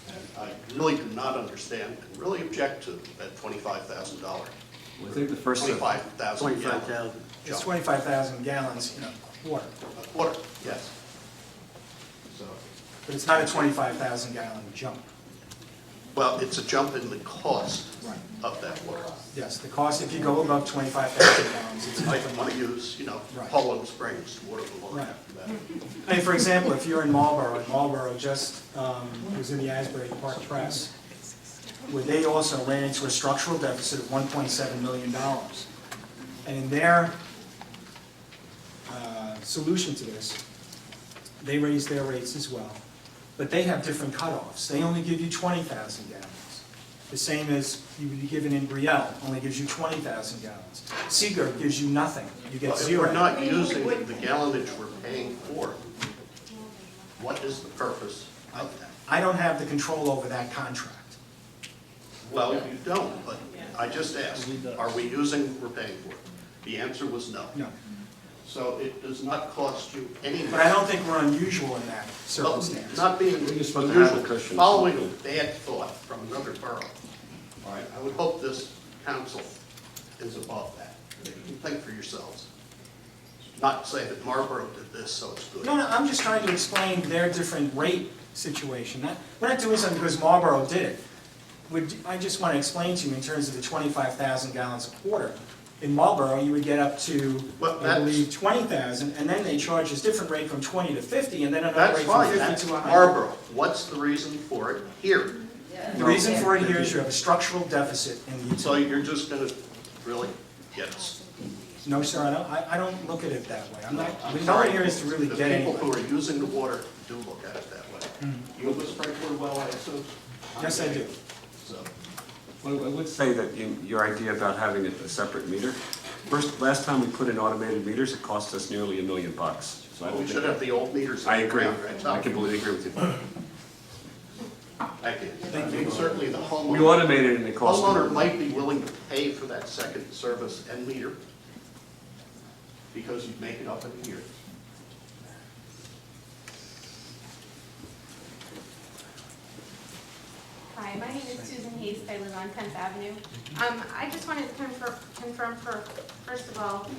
Q: And I really do not understand and really object to that $25,000.
P: I think the first.
Q: 25,000 gallon
A: 25,000.
E: It's
Q: jump.
E: 25,000 gallons, water.
Q: A quarter, yes. So,
E: But it's not a 25,000 gallon jump.
Q: well, it's a jump in the cost
E: Right.
Q: of that water.
E: Yes, the cost, if you go above 25,000 gallons, it's
Q: I
E: much
Q: don't
E: more.
Q: want to use,
E: Right.
Q: Poland Springs to water the lawn
E: Right.
Q: after that.
E: I mean, for example, if you're in Marlboro just was in the Asbury Park Press, where they also ran into a structural deficit of $1.7 million. And in their solution to this, they raised their rates as well. But they have different cutoffs. They only give you 20,000 gallons. The same as you would be given in Brielle, only gives you 20,000 gallons. Seeger gives you nothing, you get
Q: Well, if
E: zero.
Q: we're not using the gallonage we're paying for, what is the purpose of that?
E: I don't have the control over that contract.
Q: Well, you don't, but I just asked, are we using what we're paying for? The answer was no.
E: No.
Q: So it does not cost you any money.
E: But I don't think we're unusual in that
Q: Well,
E: circumstance.
Q: not being
P: You're supposed to have
Q: unusual,
P: a cushion.
Q: following a bad thought from another borough. All right, I would hope this council is above that. You can think for yourselves. Not say that Marlboro did this, so it's good.
E: No, I'm just trying to explain their different rate situation. We're not doing something because Marlboro did it. I just want to explain to you in terms of the 25,000 gallons a quarter. In Marlboro, you would get up to, I believe, 20,000, and then they charge us different rate from 20 to 50, and then another
Q: That's
E: rate from
Q: fine,
E: 50
Q: that's
E: to 100.
Q: Marlboro. What's the reason for it here?
E: The reason for it here is you have a structural deficit in the
Q: So
E: utility.
Q: you're just gonna really get us?
E: No, sir, I don't look at it that way. I'm not,
Q: I'm
E: no one
Q: sorry.
E: here is to really get
Q: The people
E: anywhere.
Q: who are using the water do look at it that way. You have a sprinkler well, I assume?
E: Yes, I do.
Q: So,
P: Well, I would say that your idea about having a separate meter, last time we put in automated meters, it cost us nearly $1 million. So I don't
Q: we
P: think
Q: should have the old meters.
P: I
Q: on the
P: agree.
Q: ground, right, Tom?
P: I completely agree with you.
Q: Thank you.
E: Thank you.
Q: I mean, certainly the
P: We
Q: homeowner,
P: automated it and it cost.
Q: homeowner might be willing to pay for that second service and meter because you'd make it up in a year.
R: Hi, my name is Susan Hayes. I live on 10th Avenue. I just wanted to confirm first of all,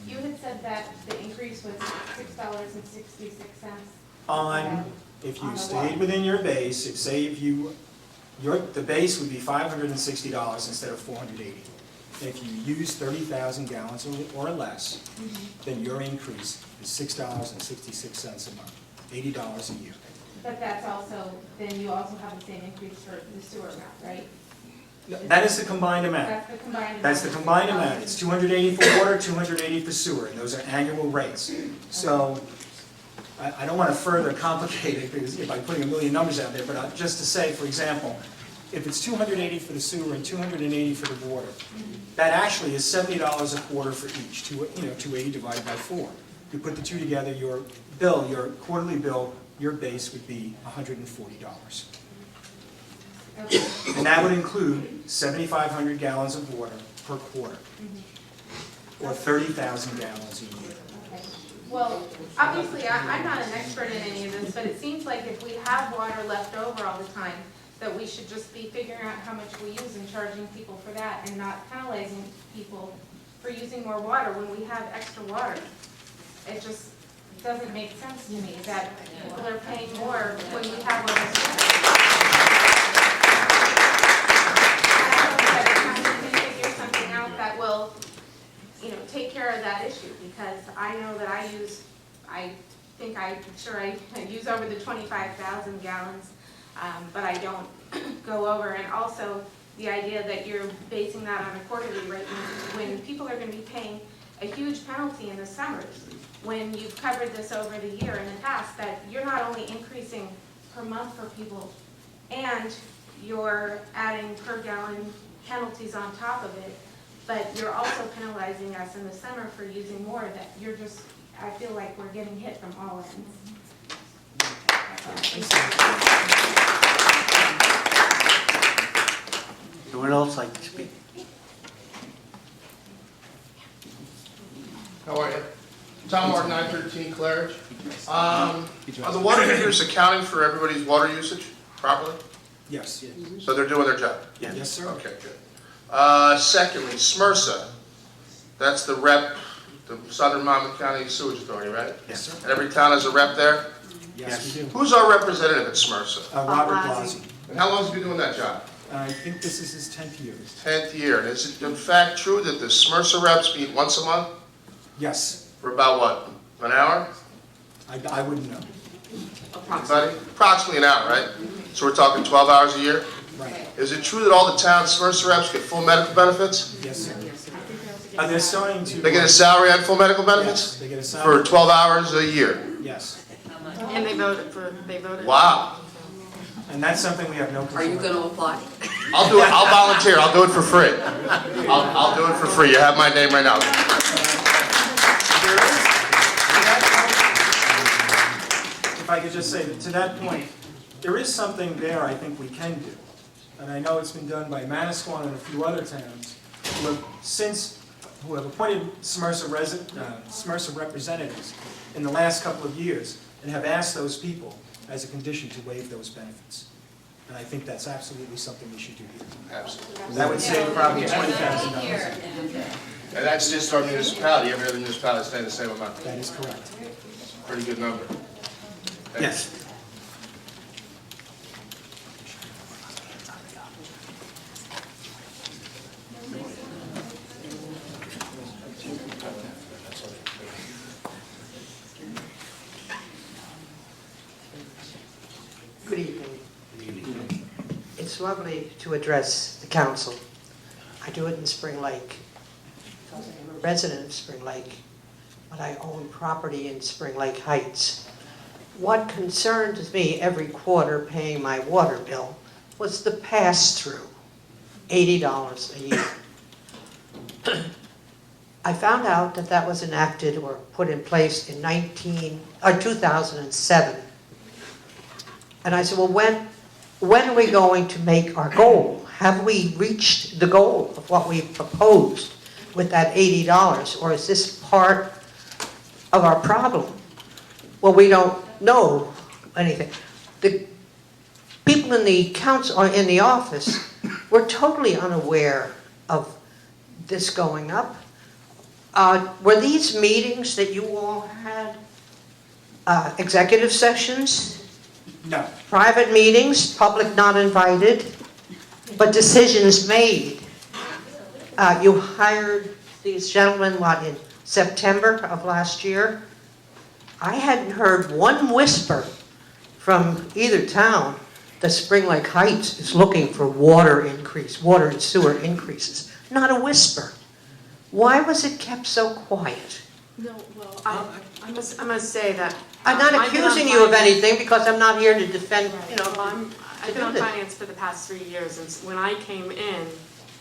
R: you had said that the increase was $6.66.
E: If
R: On
E: you
R: the
E: stayed
R: what?
E: within your base, the base would be $560 instead of $480. If you use 30,000 gallons or less, then your increase is $6.66 a month, $80 a year.
R: But that's also, then you also have the same increase for the sewer amount, right?
E: That is the combined amount.
R: That's the combined amount.
E: That's the combined amount. It's 280 for water, 280 for sewer, and those are annual rates. So I don't want to further complicate it because by putting a million numbers out there, but just to say, for example, if it's 280 for the sewer and 280 for the water, that actually is $70 a quarter for each, 280 divided by 4. You put the two together, your bill, your quarterly bill, your base would be $140.
R: Okay.
E: And that would include 7,500 gallons of water per quarter, or 30,000 gallons a year.
R: Okay. Well, obviously, I'm not an expert in any of this, but it seems like if we have water left over all the time, that we should just be figuring out how much we use and charging people for that and not penalizing people for using more water when we have extra water. It just doesn't make sense to me that people are paying more when we have all this water. I hope that we can figure something out that will, take care of that issue, because I know that I use over the 25,000 gallons, but I don't go over. And also, the idea that you're basing that on a quarterly rate when people are going to be paying a huge penalty in the summers, when you've covered this over the year in the past, that you're not only increasing per month for people, and you're adding per gallon penalties on top of it, but you're also penalizing us in the summer for using more, that I feel like we're getting hit from all ends.
A: Anyone else like to speak?
S: How are you? Tom Mark, 913 Claridge. Are the water meters accounting for everybody's water usage properly?
E: Yes.
S: So they're doing their job?
E: Yes, sir.
S: Okay, good. Secondly, SMRSA, that's the rep, the Southern Monmouth County Sewage Authority, right?
E: Yes, sir.
S: And every town has a rep there?
E: Yes, we do.
S: Who's our representative at SMRSA?
E: Robert Blasey.
S: And how long has he been doing that job?
E: I think this is his 10th year.
S: 10th year. And is it in fact true that the SMRSA reps meet once a month?
E: Yes.
S: For about what, an hour?
E: I wouldn't know.
S: Anybody? Approximately an hour, right? So we're talking 12 hours a year?
E: Right.
S: Is it true that all the town SMRSA reps get full medical benefits?
E: Yes, sir. They're starting to.
S: They get a salary and full medical benefits?
E: Yes, they get a salary.
S: For 12 hours a year?
E: Yes.
G: And they voted.
S: Wow.
E: And that's something we have no control
B: Are you
E: over.
B: going to apply?
S: I'll do it, I'll volunteer, I'll do it for free. I'll do it for free, you have my name right now.
E: If I could just say, that to that point, there is something there I think we can do. And I know it's been done by Manasquan and a few other towns who have appointed SMRSA representatives in the last couple of years and have asked those people as a condition to waive those benefits. And I think that's absolutely something we should do here.
S: Absolutely.
E: That would save probably $20,000.
S: And that's just our municipality, every other municipality is paying the same amount.
E: That is correct.
S: Pretty good number.
A: Yes.
T: Good evening. It's lovely to address the council. I do it in Spring Lake because I'm a resident of Spring Lake, but I own property in Spring Lake Heights. What concerns me every quarter paying my water bill was the pass-through, $80 a year. I found out that that was enacted or put in place in 2007. And I said, well, when are we going to make our goal? Have we reached the goal of what we proposed with that $80, or is this part of our problem? Well, we don't know anything. The people in the council, or in the office, were totally unaware of this going up. Were these meetings that you all had executive sessions?
E: No.
T: Private meetings, public not invited, but decisions made. You hired these gentlemen, what, in September of last year? I hadn't heard one whisper from either town that Spring Lake Heights is looking for water and sewer increases. Not a whisper. Why was it kept so quiet?
G: No, well, I must say that.
T: I'm not
G: I've been on
T: accusing you of
G: finance-
T: anything because I'm not here to defend, you know.
G: Well, I've been on
T: do this.
G: finance for the past 3 years, and when I came in,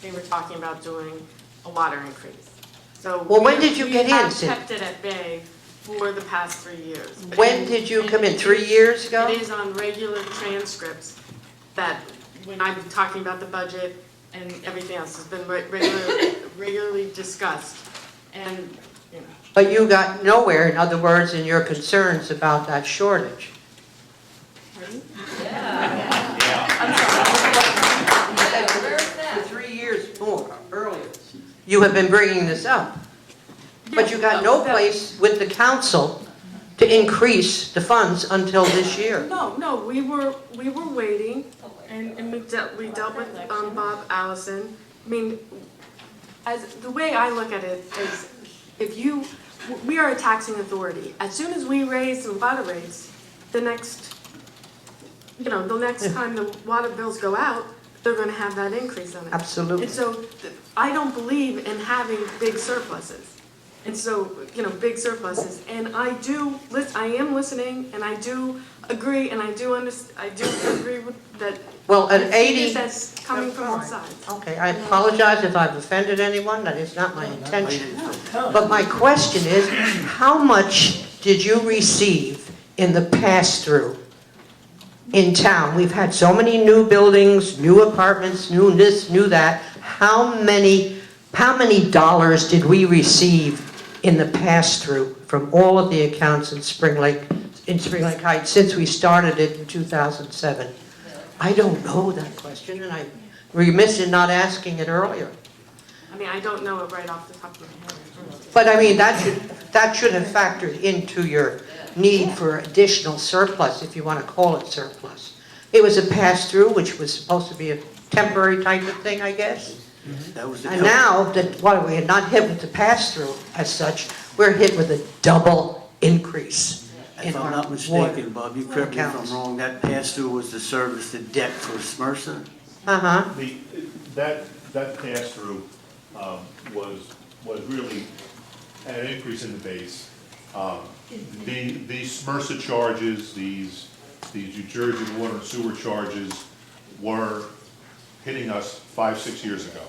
G: they were talking about doing a water increase. So
T: Well, when did you get in,
G: We have
T: Cindy?
G: kept it at bay for the past 3 years.
T: When did you come in, 3 years ago?
G: It is on regular transcripts that when I'm talking about the budget and everything else has been regularly discussed. And, you know.
T: But you got nowhere, in other words, in your concerns about that shortage.
G: Pardon?
T: For 3 years more, earlier, you have been bringing this up. But you got no place with the council to increase the funds until this year.
G: No, we were waiting, and we dealt with Bob Allison. I mean, as the way I look at it is, we are a taxing authority. As soon as we raise the water rates, the next time the water bills go out, they're gonna have that increase on it.
T: Absolutely.
G: And so, I don't believe in having big surpluses. And so, big surpluses. And I am listening, and I do agree, and I do agree with that.
T: Well, an 80
G: That's coming from all sides.
T: Okay, I apologize if I've offended anyone, that is not my intention. But my question is, how much did you receive in the pass-through in town? We've had so many new buildings, new apartments, new this, new that. How many dollars did we receive in the pass-through from all of the accounts in Spring Lake Heights since we started it in 2007? I don't know that question, and I'm remiss in not asking it earlier.
G: I mean, I don't know it right off the top of my head.
T: But I mean, that should have factored into your need for additional surplus, if you want to call it surplus. It was a pass-through, which was supposed to be a temporary type of thing, I guess.
A: That was the
T: And now that, we had not hit with the pass-through as such, we're hit with a double increase in
A: If I'm
T: our
A: not
T: water
A: mistaken, Bob, you correct me if I'm
T: accounts.
A: wrong, that pass-through was to service the debt for SMRSA?
T: Uh-huh.
H: That pass-through was really an increase in the base. These SMRSA charges, these
L: the New Jersey water and sewer charges were hitting us 5-6 years ago.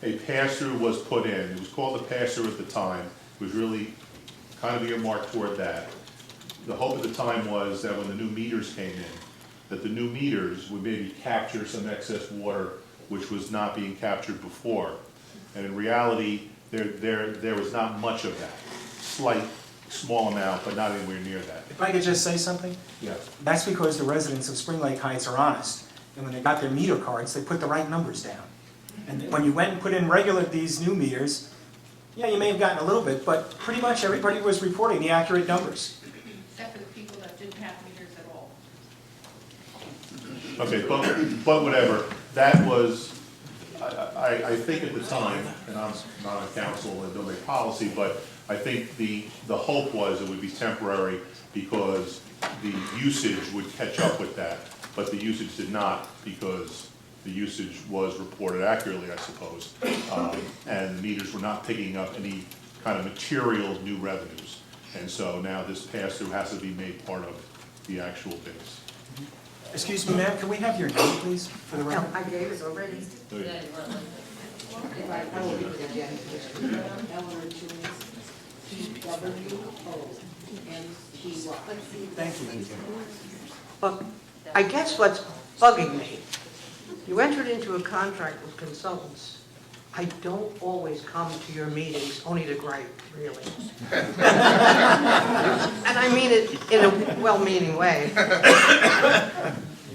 L: A pass-through was put in. It was called a pass-through at the time. It was really kind of earmarked toward that. The hope at the time was that when the new meters came in, that the new meters would maybe capture some excess water which was not being captured before. And in reality, there was not much of that. Slight, small amount, but not anywhere near that.
E: If I could just say something?
L: Yeah.
E: That's because the residents of Spring Lake Heights are honest. And when they got their meter cards, they put the right numbers down. And when you went and put in these new meters, yeah, you may have gotten a little bit, but pretty much everybody was reporting the accurate numbers.
I: Except for the people that didn't have meters at all.
L: Okay, but whatever, that was, I think at the time, and I'm not on council and don't make policy, but I think the hope was it would be temporary because the usage would catch up with that, but the usage did not because the usage was reported accurately, I suppose, and the meters were not picking up any kind of material new revenues. And so now this pass-through has to be made part of the actual base.
E: Excuse me, ma'am, can we have your name, please, for the record?
T: I gave it already.
L: There you go.
T: I will read it again.
E: Thank you.
T: But I guess what's bugging me, you entered into a contract with consultants. I don't always come to your meetings, only to gripe, really. And I mean it in a well-meaning way.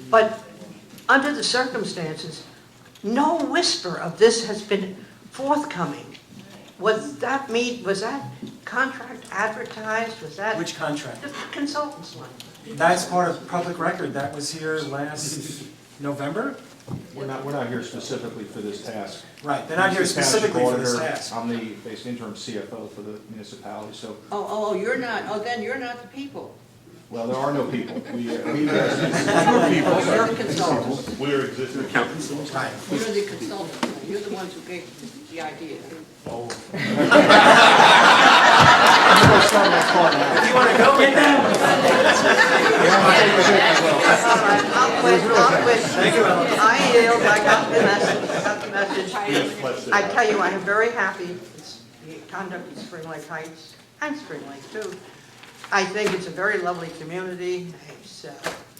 T: But under the circumstances, no whisper of this has been forthcoming. Was that contract advertised? Was that?
E: Which contract?
T: The consultants one.
E: That's part of public record. That was here last November?
M: We're not here specifically for this task.
E: Right, they're not here
M: Mr. Township
E: specifically for this
M: Auditor,
E: task.
M: I'm the based interim CFO for the municipality, so,
T: You're not, then you're not the people.
M: well, there are no people. We
T: You're the consultants.
L: We're existing accountants.
E: Right.
T: You're the consultants. You're the ones who gave the idea.
E: If you want to go, get down.
T: I'll quit.
E: Thank you, Ellen.
T: I yield, I got the message. I tell you, I am very happy, the conduct of Spring Lake Heights, and Spring Lake too. I think it's a very lovely community, it's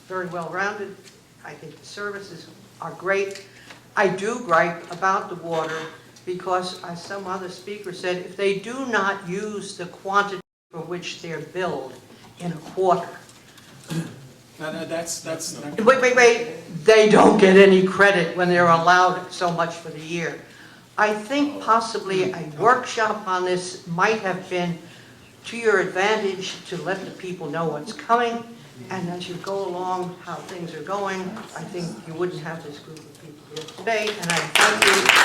T: very well-rounded, I think the services are great. I do gripe about the water, because as some other speaker said, if they do not use the quantity for which they're billed in a quarter,
E: No, that's not.
T: Wait, they don't get any credit when they're allowed so much for the year. I think possibly a workshop on this might have been to your advantage to let the people know what's coming, and as you go along how things are going, I think you wouldn't have this group of people here today, and I thank you.